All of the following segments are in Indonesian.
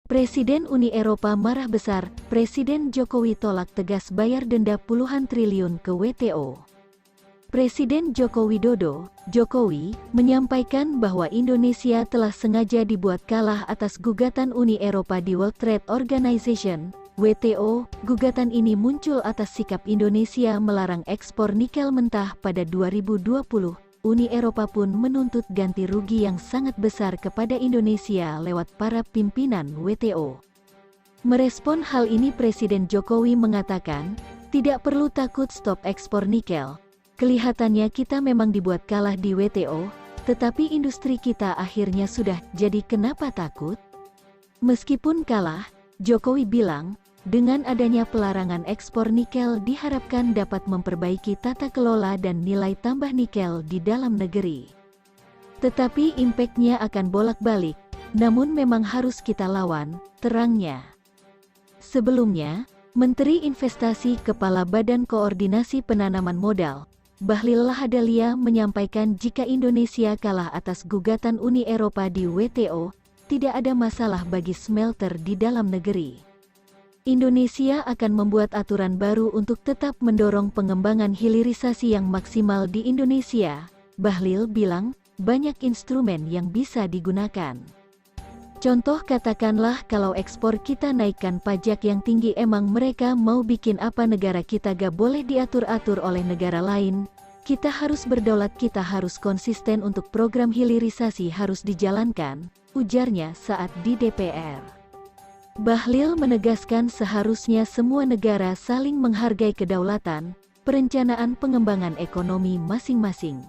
Presiden Uni Eropa marah besar, Presiden Jokowi tolak tegas bayar denda puluhan triliun ke WTO. Presiden Joko Widodo, Jokowi, menyampaikan bahwa Indonesia telah sengaja dibuat kalah atas gugatan Uni Eropa di World Trade Organization, WTO. Gugatan ini muncul atas sikap Indonesia melarang ekspor nikel mentah pada 2020. Uni Eropa pun menuntut ganti rugi yang sangat besar kepada Indonesia lewat para pimpinan WTO. Merespon hal ini Presiden Jokowi mengatakan, tidak perlu takut stop ekspor nikel. Kelihatannya kita memang dibuat kalah di WTO, tetapi industri kita akhirnya sudah, jadi kenapa takut? Meskipun kalah, Jokowi bilang, dengan adanya pelarangan ekspor nikel diharapkan dapat memperbaiki tata kelola dan nilai tambah nikel di dalam negeri. Tetapi impaknya akan bolak-balik, namun memang harus kita lawan, terangnya. Sebelumnya, Menteri Investasi Kepala Badan Koordinasi Penanaman Modal, Bahlil Lahadalia menyampaikan jika Indonesia kalah atas gugatan Uni Eropa di WTO, tidak ada masalah bagi smelter di dalam negeri. Indonesia akan membuat aturan baru untuk tetap mendorong pengembangan hilirisasi yang maksimal di Indonesia. Bahlil bilang, banyak instrumen yang bisa digunakan. Contoh katakanlah kalau ekspor kita naikkan pajak yang tinggi, emang mereka mau bikin apa? Negara kita gak boleh diatur-atur oleh negara lain. Kita harus berdaulat, kita harus konsisten untuk program hilirisasi harus dijalankan, ujarnya saat di DPR. Bahlil menegaskan seharusnya semua negara saling menghargai kedaulatan, perencanaan pengembangan ekonomi masing-masing.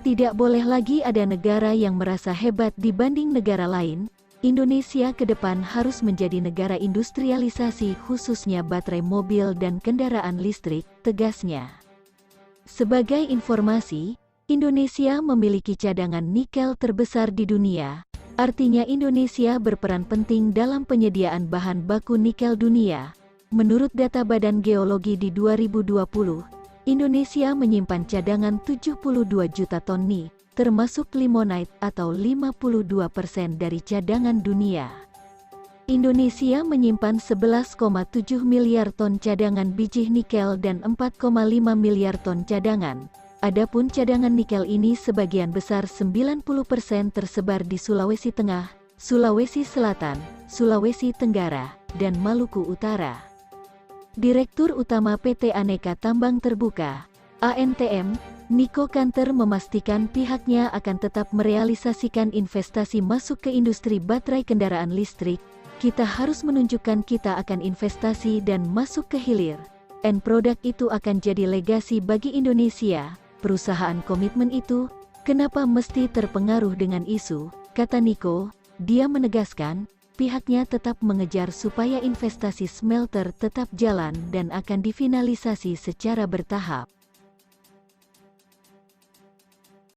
Tidak boleh lagi ada negara yang merasa hebat dibanding negara lain. Indonesia ke depan harus menjadi negara industrialisasi khususnya baterai mobil dan kendaraan listrik, tegasnya. Sebagai informasi, Indonesia memiliki cadangan nikel terbesar di dunia. Artinya Indonesia berperan penting dalam penyediaan bahan baku nikel dunia. Menurut data Badan Geologi di 2020, Indonesia menyimpan cadangan 72 juta ton Ni, termasuk limonite atau 52% dari cadangan dunia. Indonesia menyimpan 11,7 miliar ton cadangan biji nikel dan 4,5 miliar ton cadangan. Adapun cadangan nikel ini sebagian besar 90% tersebar di Sulawesi Tengah, Sulawesi Selatan, Sulawesi Tenggara, dan Maluku Utara. Direktur Utama PT Aneka Tambang Terbuka, ANTM, Niko Kanter memastikan pihaknya akan tetap merealisasikan investasi masuk ke industri baterai kendaraan listrik. Kita harus menunjukkan kita akan investasi dan masuk ke hilir. End product itu akan jadi legasi bagi Indonesia. Perusahaan komitmen itu, kenapa mesti terpengaruh dengan isu, kata Niko. Dia menegaskan, pihaknya tetap mengejar supaya investasi smelter tetap jalan dan akan difinalisasi secara bertahap.